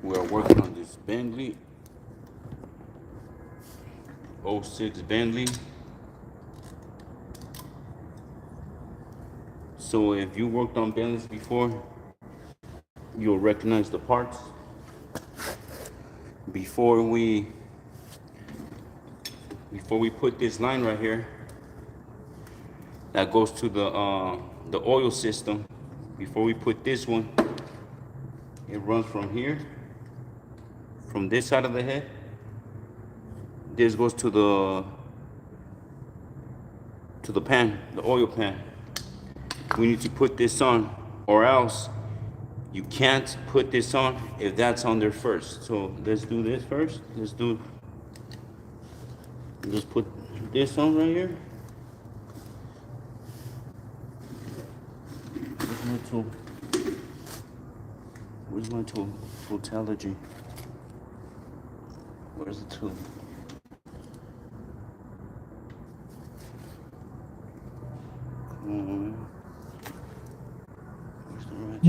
We are working on this Bentley, '06 Bentley. So if you worked on Bentleys before, you'll recognize the parts. Before we put this line right here, that goes to the oil system. Before we put this one, it runs from here, from this side of the head. This goes to the pan, the oil pan. We need to put this on, or else you can't put this on if that's on there first. So let's do this first. Let's put this on right here. Where's my tool? Where's my tool? Toolology. Where's the tool? Come on. Where's the wrench?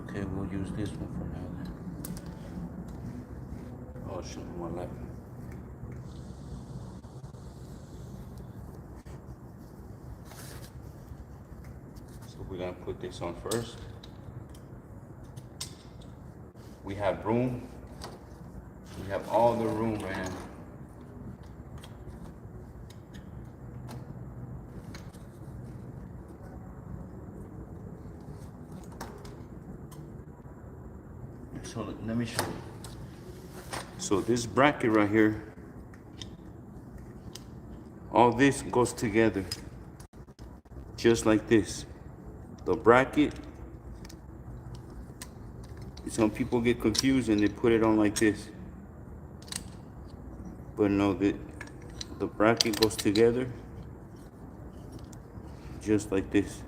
Okay, we'll use this one for now then. Oh, shit, my lap. So we're gonna put this on first. We have room. We have all the room right now. So let me show you. So this bracket right here, all this goes together, just like this. The bracket, some people get confused and they put it on like this. But no, the bracket goes together, just like this.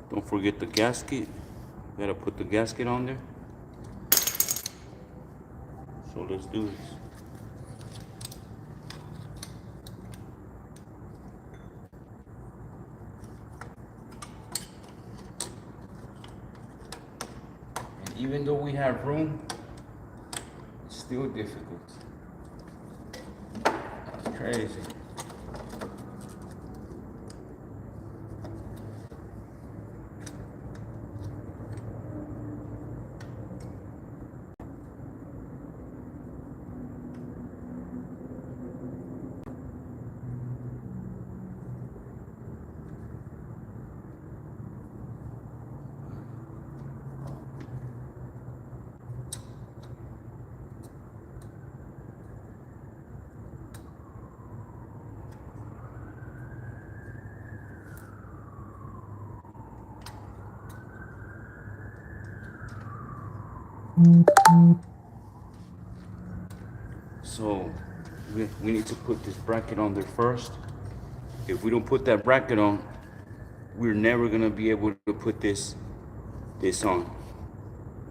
Don't forget the gasket. You gotta put the gasket on there. So let's do this. And even though we have room, it's still difficult. That's crazy. So we need to put this bracket on there first. If we don't put that bracket on, we're never gonna be able to put this on.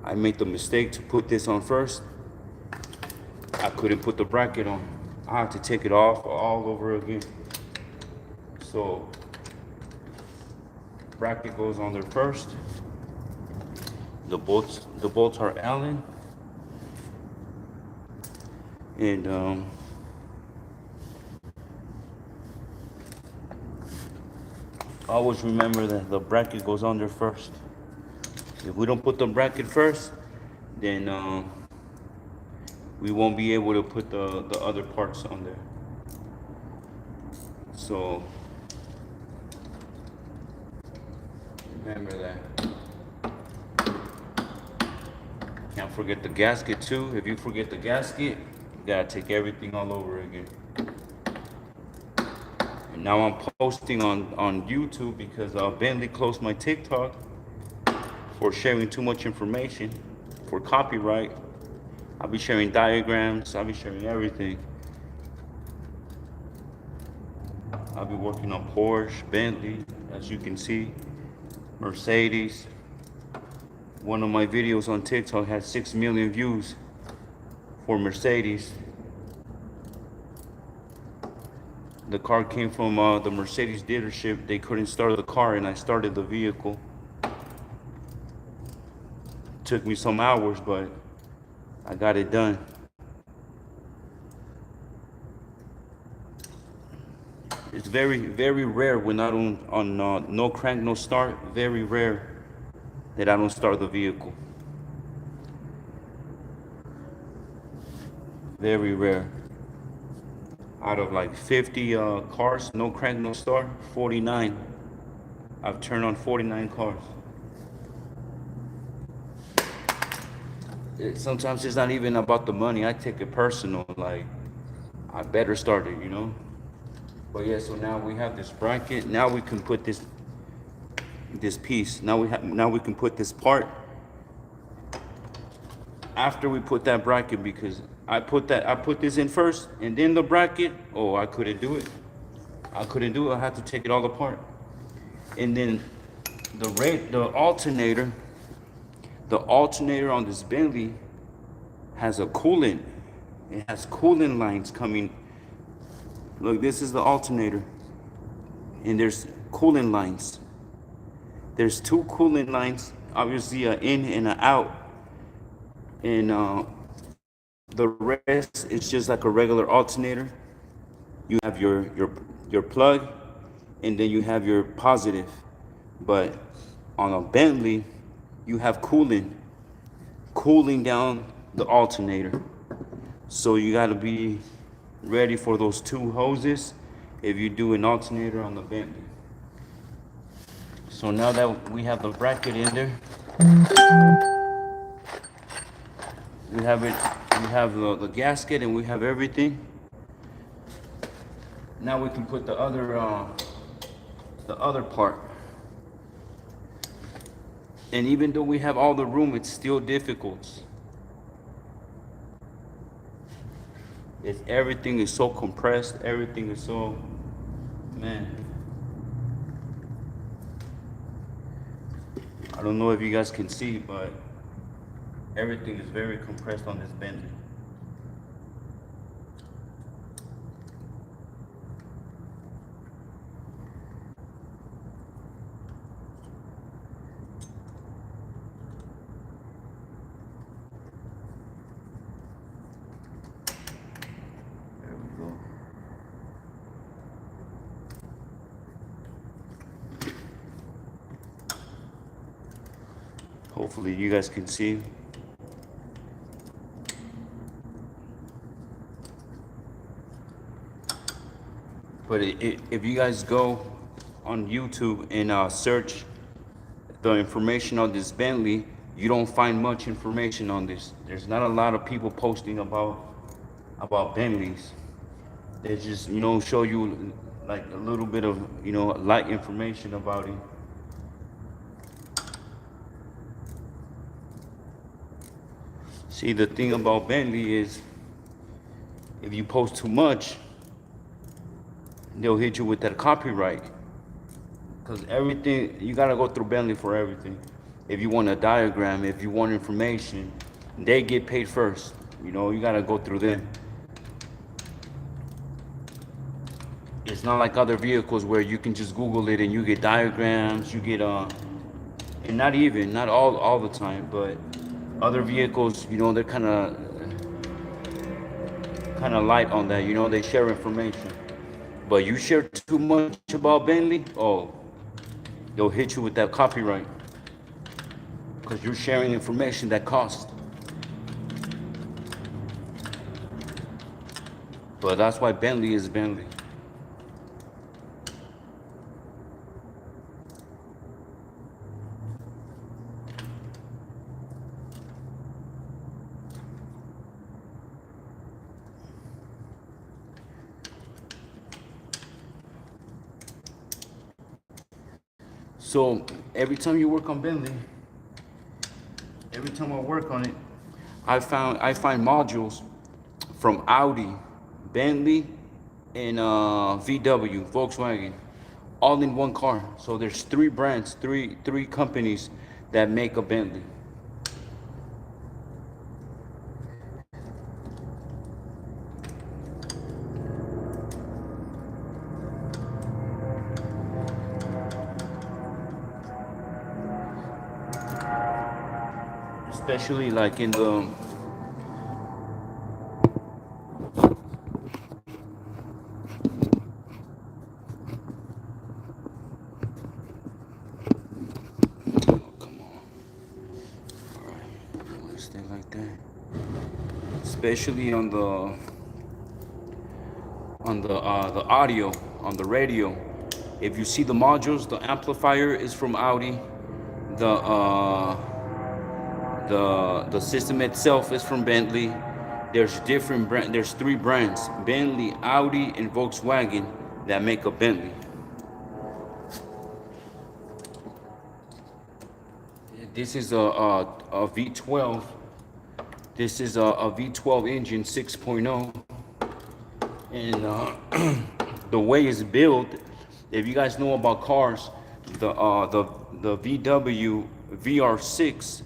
I made the mistake to put this on first. I couldn't put the bracket on. I have to take it off all over again. So bracket goes on there first. The bolts are Allen. And always remember that the bracket goes on there first. If we don't put the bracket first, then we won't be able to put the other parts on there. So remember that. Can't forget the gasket too. If you forget the gasket, you gotta take everything all over again. And now I'm posting on YouTube because Bentley closed my TikTok for sharing too much information for copyright. I'll be sharing diagrams, I'll be sharing everything. I'll be working on Porsche, Bentley, as you can see, Mercedes. One of my videos on TikTok had 6 million views for Mercedes. The car came from the Mercedes dealership. They couldn't start the car, and I started the vehicle. Took me some hours, but I got it done. It's very, very rare when I don't, on no crank, no start, very rare that I don't start the vehicle. Very rare. Out of like 50 cars, no crank, no start, 49. I've turned on 49 cars. Sometimes it's not even about the money. I take it personal, like I better start it, you know? But yeah, so now we have this bracket. Now we can put this piece. Now we can put this part after we put that bracket, because I put this in first and then the bracket. Oh, I couldn't do it. I had to take it all apart. And then the alternator on this Bentley has a coolant. It has coolant lines coming. Look, this is the alternator, and there's coolant lines. There's two coolant lines, obviously an in and an out, and the rest is just like a regular alternator. You have your plug, and then you have your positive. But on a Bentley, you have cooling down the alternator. So you got to be ready for those two hoses if you do an alternator on the Bentley. So now that we have the bracket in there, we have the gasket, and we have everything. Now we can put the other part. And even though we have all the room, it's still difficult. Everything is so compressed. Everything is so, man. I don't know if you guys can see, but everything is very compressed on this Bentley. Hopefully you guys can see. But if you guys go on YouTube and search the information on this Bentley, you don't find much information on this. There's not a lot of people posting about Bentleys. They just, show you like a little bit of, light information about it. See, the thing about Bentley is, if you post too much, they'll hit you with that copyright. Because everything, you gotta go through Bentley for everything. If you want a diagram, if you want information, they get paid first. You gotta go through them. It's not like other vehicles where you can just Google it and you get diagrams, you get, and not all the time, but other vehicles, they're kind of light on that. They share information. But you share too much about Bentley, oh, they'll hit you with that copyright, because you're sharing information that costs. But that's why Bentley is Bentley. So every time you work on Bentley, every time I work on it, I find modules from Audi, Bentley, and VW, Volkswagen, all in one car. So there's three brands, three companies that make a Bentley. especially like in the stay like that. Especially on the audio, on the radio. If you see the modules, the amplifier is from Audi. The system itself is from Bentley. There's three brands: Bentley, Audi, and Volkswagen that make a Bentley. This is a V12. This is a V12 engine 6.0, and the way it's built. If you guys know about cars, the VW VR6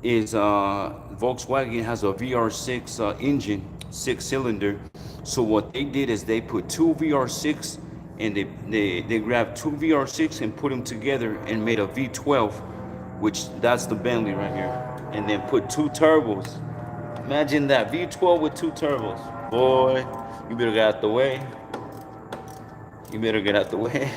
is Volkswagen has a VR6 engine, 6-cylinder. So what they did is they put two VR6 and they grabbed two VR6 and put them together and made a V12, which that's the Bentley right here. And then put two turbos. Imagine that, V12 with two turbos. Boy, you better get out the way. You better get out the way.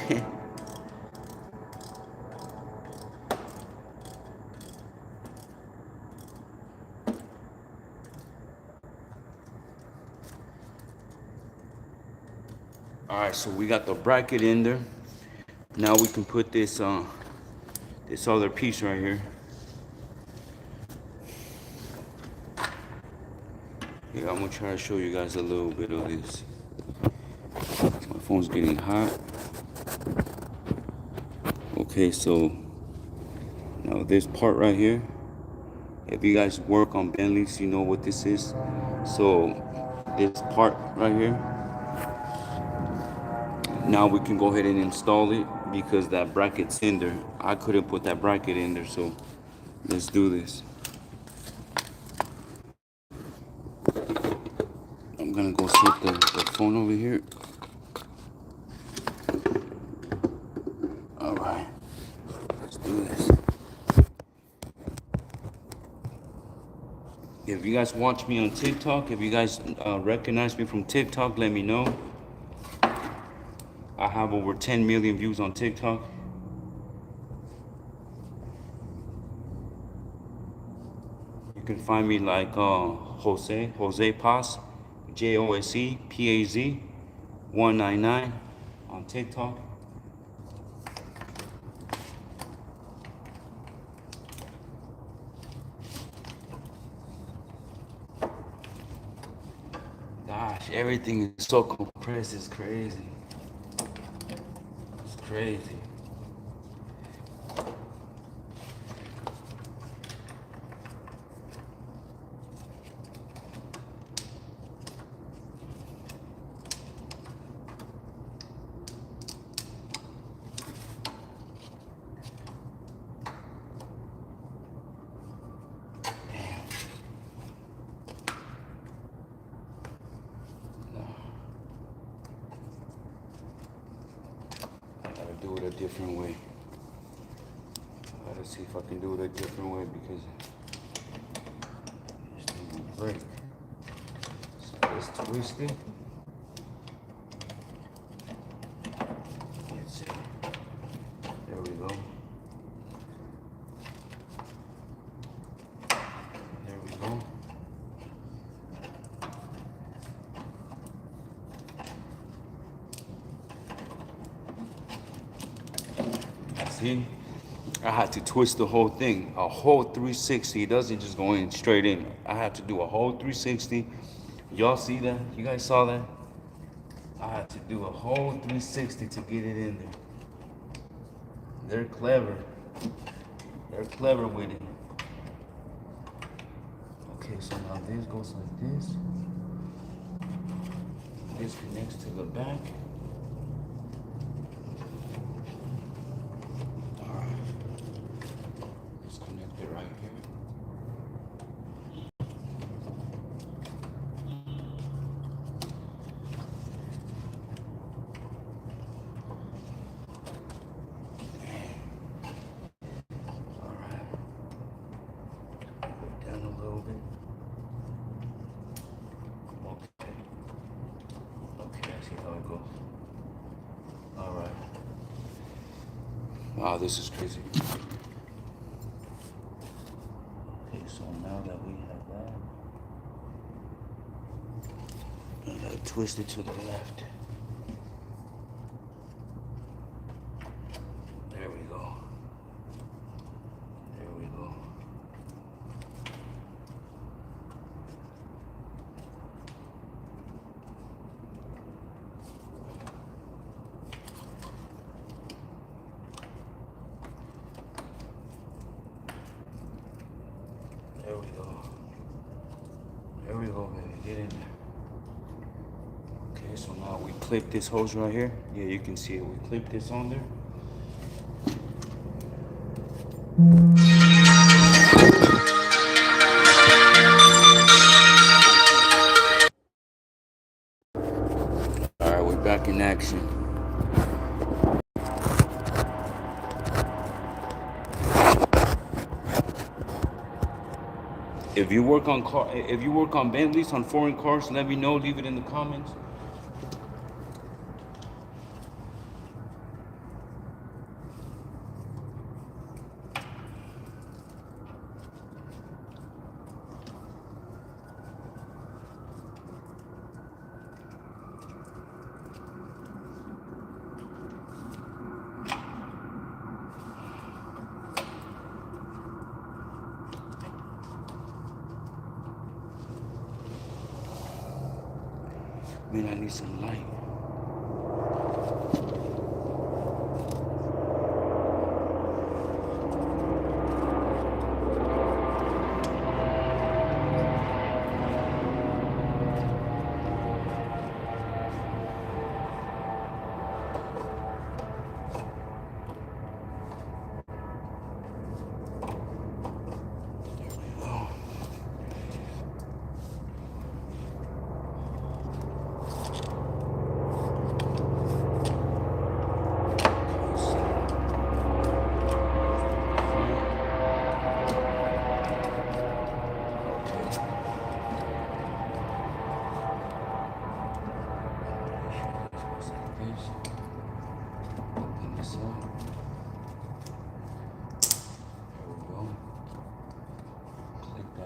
All right, so we got the bracket in there. Now we can put this this other piece right here. Yeah, I'm gonna try to show you guys a little bit of this. My phone's getting hot. Okay, so now this part right here, if you guys work on Bentleys, you know what this is. So this part right here, now we can go ahead and install it because that bracket's in there. I couldn't put that bracket in there, so let's do this. I'm gonna go set the phone over here. All right, let's do this. If you guys watch me on TikTok, if you guys recognize me from TikTok, let me know. I have over 10 million views on TikTok. You can find me like Jose Paz, JOSE PAZ 199 on TikTok. Gosh, everything is so compressed, it's crazy. It's crazy. Do it a different way. I gotta see if I can do it a different way because this thing won't break. So let's twist it. Let's see. There we go. There we go. See, I had to twist the whole thing, a whole 360. It doesn't just go in straight in. I have to do a whole 360. Y'all see that? You guys saw that? I had to do a whole 360 to get it in there. They're clever. They're clever with it. Okay, so now this goes like this. This connects to the back. go. All right. Wow, this is crazy. Okay, so now that we have that, I gotta twist it to the left. There we go. There we go. There we go. There we go, baby. Get in there. Okay, so now we clip this hose right here. Yeah, you can see it. We clip this on there. All right, we're back in action. If you work on Bentleys, on foreign cars, let me know. Leave it in the comments. Man, I need some light.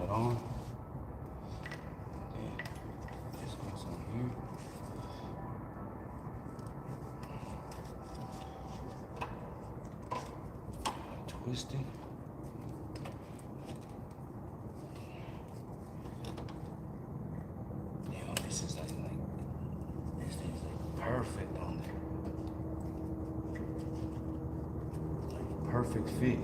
On. Okay, this goes on here. Twist it. Damn, this is like this thing's like perfect on there. Like perfect fit.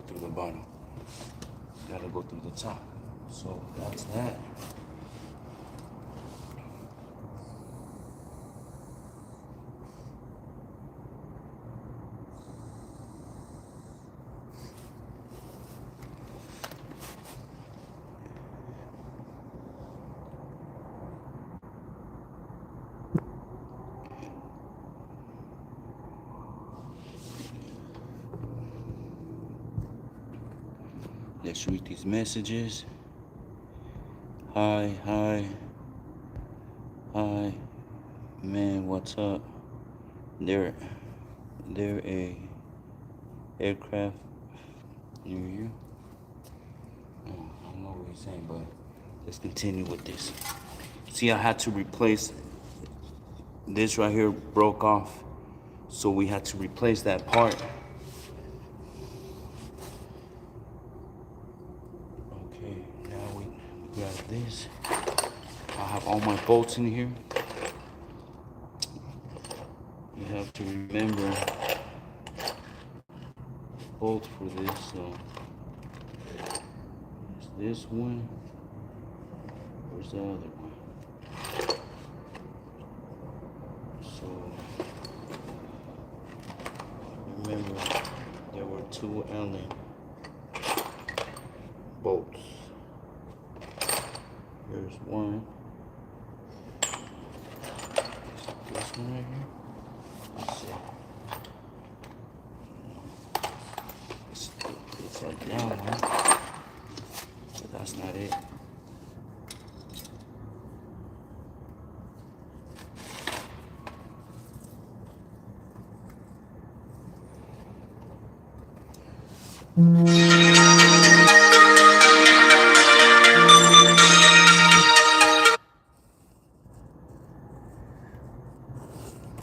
Through the bottom, gotta go through the top. So that's that. Let's read these messages. Hi, man, what's up? There a aircraft near you. I don't know what he's saying, but let's continue with this. See, I had to replace this right here, broke off, so we had to replace that part. Grab this. I have all my bolts in here. You have to remember bolt for this. So there's this one. Where's the other one? So remember there were 2 Allen bolts. Here's one. This one right here. Let's see. It's like down one, but that's not it.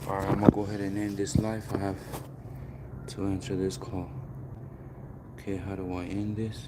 Alright, I'm gonna go ahead and end this live. I have to answer this call. Okay, how do I end this?